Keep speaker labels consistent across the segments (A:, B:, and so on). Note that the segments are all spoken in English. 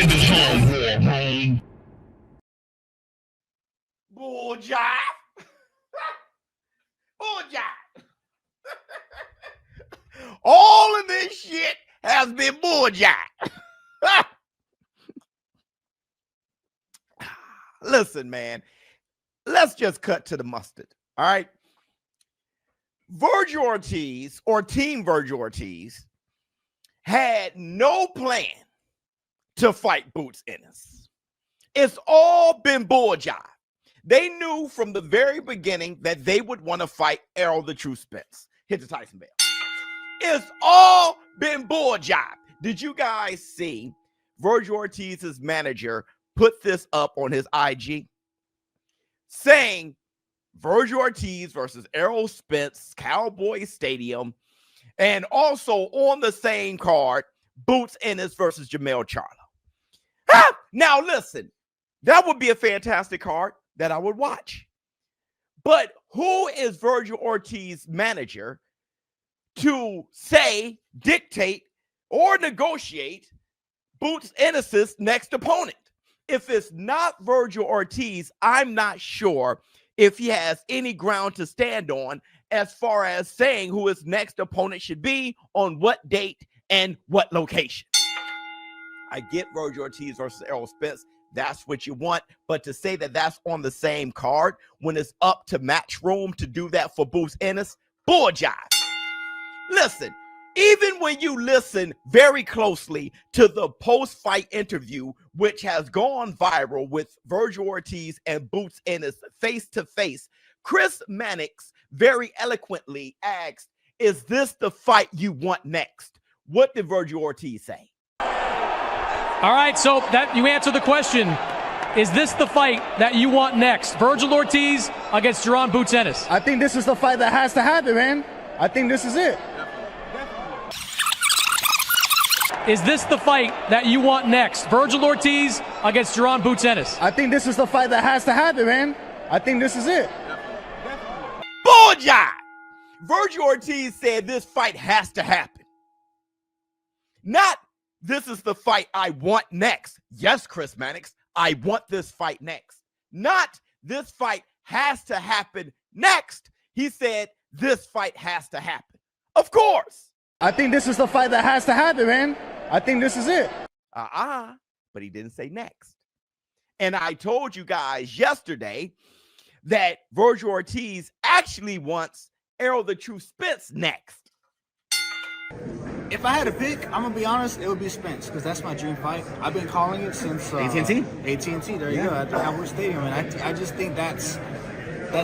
A: Get this hardcore, home.
B: Bull jive. Bull jive. All of this shit has been bull jive. Listen, man, let's just cut to the mustard. All right. Vergil Ortiz, or Team Vergil Ortiz, had no plan to fight Boots Ennis. It's all been bull jive. They knew from the very beginning that they would want to fight Errol the True Spence. Hit the Tyson bell. It's all been bull jive. Did you guys see Vergil Ortiz's manager put this up on his IG saying Vergil Ortiz versus Errol Spence, Cowboy Stadium, and also on the same card, Boots Ennis versus Jermell Charlo. Now listen, that would be a fantastic card that I would watch. But who is Vergil Ortiz's manager to say, dictate, or negotiate Boots Ennis's next opponent? If it's not Vergil Ortiz, I'm not sure if he has any ground to stand on as far as saying who his next opponent should be, on what date, and what location. I get Vergil Ortiz versus Errol Spence. That's what you want. But to say that that's on the same card when it's up to Matchroom to do that for Boots Ennis, bull jive. Listen, even when you listen very closely to the post-fight interview, which has gone viral with Vergil Ortiz and Boots Ennis face-to-face, Chris Mannix very eloquently asked, is this the fight you want next? What did Vergil Ortiz say?
C: All right, so that you answer the question. Is this the fight that you want next? Vergil Ortiz against Jerron Boots Ennis.
D: I think this is the fight that has to happen, man. I think this is it.
C: Is this the fight that you want next? Vergil Ortiz against Jerron Boots Ennis.
D: I think this is the fight that has to happen, man. I think this is it.
B: Bull jive! Vergil Ortiz said this fight has to happen. Not, this is the fight I want next. Yes, Chris Mannix, I want this fight next. Not, this fight has to happen next. He said, this fight has to happen. Of course.
D: I think this is the fight that has to happen, man. I think this is it.
B: But he didn't say next. And I told you guys yesterday that Vergil Ortiz actually wants Errol the True Spence next.
E: If I had to pick, I'm gonna be honest, it would be Spence, because that's my dream fight. I've been calling it since
B: AT&T.
E: There you go, at the Cowboy Stadium, and I just think that's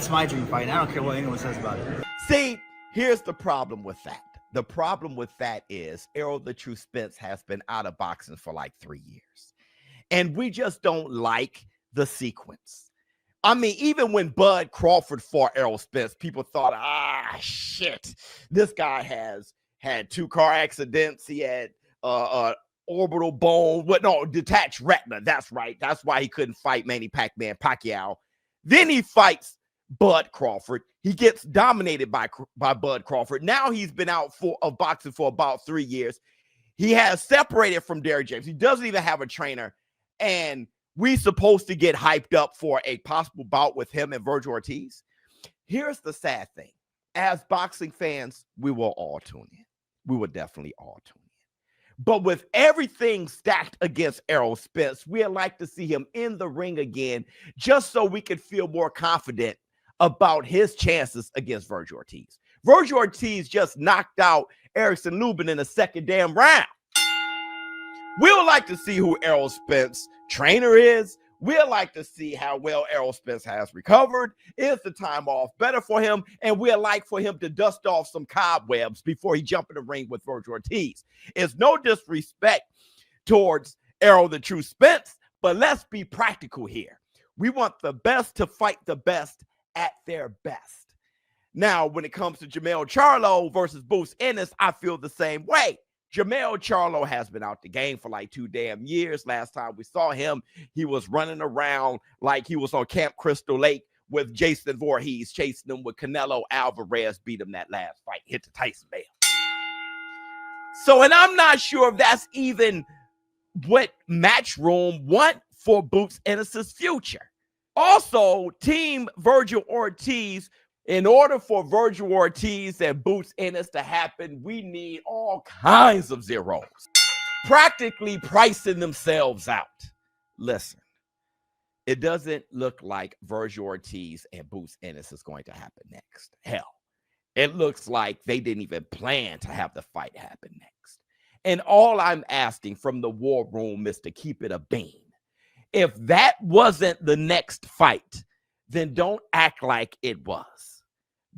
E: my dream fight. And I don't care what anyone says about it.
B: See, here's the problem with that. The problem with that is Errol the True Spence has been out of boxing for like 3 years, and we just don't like the sequence. I mean, even when Bud Crawford fought Errol Spence, people thought, shit, this guy has had 2 car accidents. He had orbital bone, detached retina. That's right. That's why he couldn't fight Manny Pacquiao. Then he fights Bud Crawford. He gets dominated by Bud Crawford. Now he's been out of boxing for about 3 years. He has separated from Derrick James. He doesn't even have a trainer. And we supposed to get hyped up for a possible bout with him and Vergil Ortiz. Here's the sad thing. As boxing fans, we will all tune in. We will definitely all tune in. But with everything stacked against Errol Spence, we'd like to see him in the ring again, just so we could feel more confident about his chances against Vergil Ortiz. Vergil Ortiz just knocked out Erickson Lubin in the second damn round. We would like to see who Errol Spence's trainer is. We'd like to see how well Errol Spence has recovered. Is the time off better for him? And we'd like for him to dust off some cobwebs before he jump in the ring with Vergil Ortiz. It's no disrespect towards Errol the True Spence, but let's be practical here. We want the best to fight the best at their best. Now, when it comes to Jermell Charlo versus Boots Ennis, I feel the same way. Jermell Charlo has been out the game for like 2 damn years. Last time we saw him, he was running around like he was on Camp Crystal Lake with Jason Voorhees, chasing him with Canelo Alvarez, beat him that last fight, hit the Tyson bell. So, and I'm not sure if that's even what Matchroom want for Boots Ennis' future. Also, Team Vergil Ortiz, in order for Vergil Ortiz and Boots Ennis to happen, we need all kinds of zeros, practically pricing themselves out. Listen, it doesn't look like Vergil Ortiz and Boots Ennis is going to happen next. Hell, it looks like they didn't even plan to have the fight happen next. And all I'm asking from the war room is to keep it a bean. If that wasn't the next fight, then don't act like it was.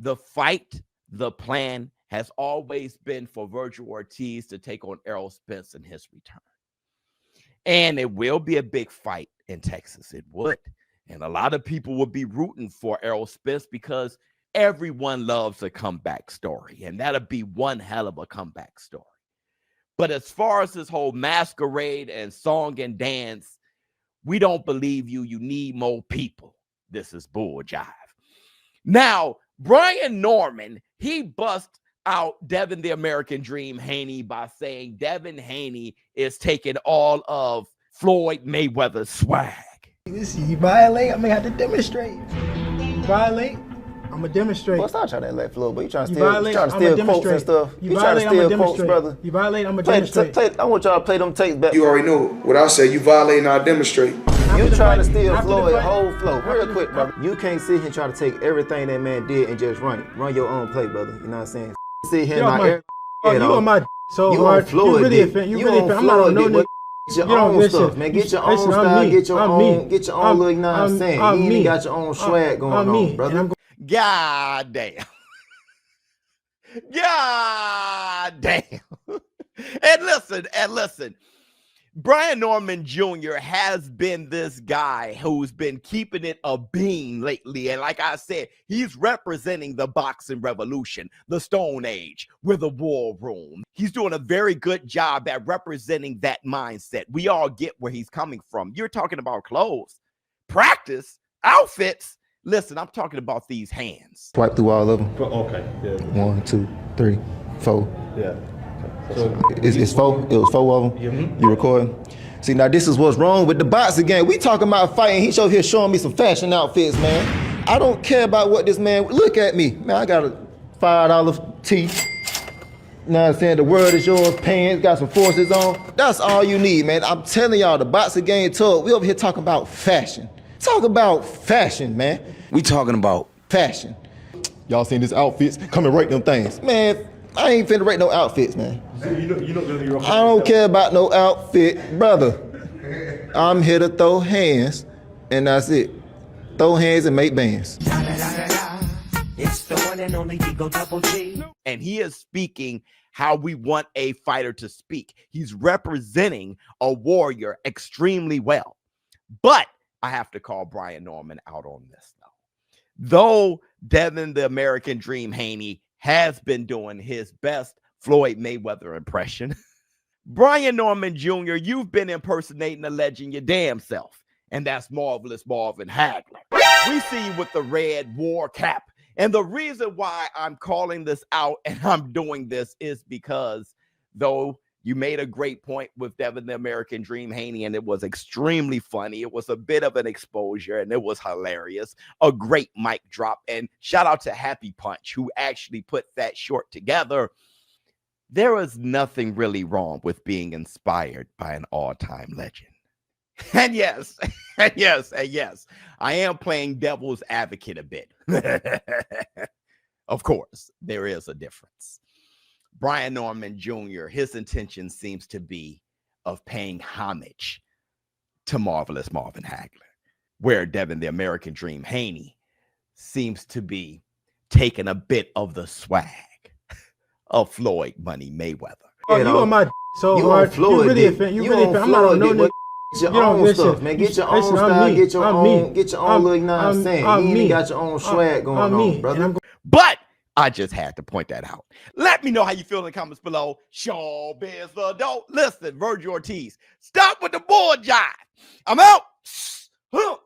B: The fight, the plan has always been for Vergil Ortiz to take on Errol Spence in his return. And it will be a big fight in Texas. It would. And a lot of people would be rooting for Errol Spence because everyone loves a comeback story. And that'll be one hell of a comeback story. But as far as this whole masquerade and song and dance, we don't believe you. You need more people. This is bull jive. Now, Brian Norman, he bust out Devin the American Dream Haney by saying Devin Haney is taking all of Floyd Mayweather's swag.
F: You violate, I'm gonna have to demonstrate. You violate, I'm gonna demonstrate.
G: Well, stop trying to let Floyd, but you trying to
F: steal
G: quotes and stuff.
F: You trying to steal quotes, brother. You violate, I'm gonna demonstrate.
G: I want y'all to play them tapes back.
H: You already know what I say. You violate, I demonstrate.
G: You trying to steal Floyd whole flow. Real quick, brother. You can't sit here and try to take everything that man did and just run it. Run your own play, brother. You know what I'm saying? Sit here and
F: you on my so
G: you
F: hard.
G: Floyd,
F: you really a fan. You really a fan. I'm not on no nigga.
G: Get your own stuff, man. Get your own style. Get your own look. You know what I'm saying? You ain't got your own swag going on, brother.
B: God damn. God damn. And listen. Brian Norman Jr. has been this guy who's been keeping it a bean lately. And like I said, he's representing the boxing revolution, the Stone Age, with the war room. He's doing a very good job at representing that mindset. We all get where he's coming from. You're talking about clothes, practice, outfits. Listen, I'm talking about these hands.
G: Swipe through all of them.
I: Okay. Yeah.
G: 1, 2, 3, 4.
I: Yeah.
G: So it's 4. It was 4 of them. Mm-hmm. You recording? See, now this is what's wrong with the boxing game. We talking about fighting. He's over here showing me some fashion outfits, man. I don't care about what this man. Look at me, man. I got a $5 tee. You know what I'm saying? The world is yours. Pants. Got some forces on. That's all you need, man. I'm telling y'all, the boxing game tough. We over here talking about fashion. Talk about fashion, man. We talking about fashion. Y'all seen these outfits? Come and rate them things, man. I ain't finna rate no outfits, man. I don't care about no outfit, brother. I'm here to throw hands, and that's it. Throw hands and make bands.
J: It's the one and only Digo Double G.
B: And he is speaking how we want a fighter to speak. He's representing a warrior extremely well. But I have to call Brian Norman out on this, though Devin the American Dream Haney has been doing his best Floyd Mayweather impression. Brian Norman Jr., you've been impersonating the legend your damn self, and that's Marvelous Marvin Hagler. We see you with the red war cap, and the reason why I'm calling this out and I'm doing this is because though you made a great point with Devin the American Dream Haney, and it was extremely funny. It was a bit of an exposure, and it was hilarious. A great mic drop. And shout out to Happy Punch, who actually put that short together. There is nothing really wrong with being inspired by an all-time legend. And yes, I am playing devil's advocate a bit. Of course, there is a difference. Brian Norman Jr., his intention seems to be of paying homage to Marvelous Marvin Hagler, where Devin the American Dream Haney seems to be taking a bit of the swag of Floyd Money Mayweather.
F: Oh, you on my so you hard. Floyd, you really a fan. You really a fan. I'm not on no nigga.
G: Get your own stuff, man. Get your own style. Get your own look. You know what I'm saying? You ain't got your own swag going on, brother.
B: But I just had to point that out. Let me know how you feel in the comments below. ShowBizz the dope. Listen, Vergil Ortiz, stop with the bull jive. I'm out.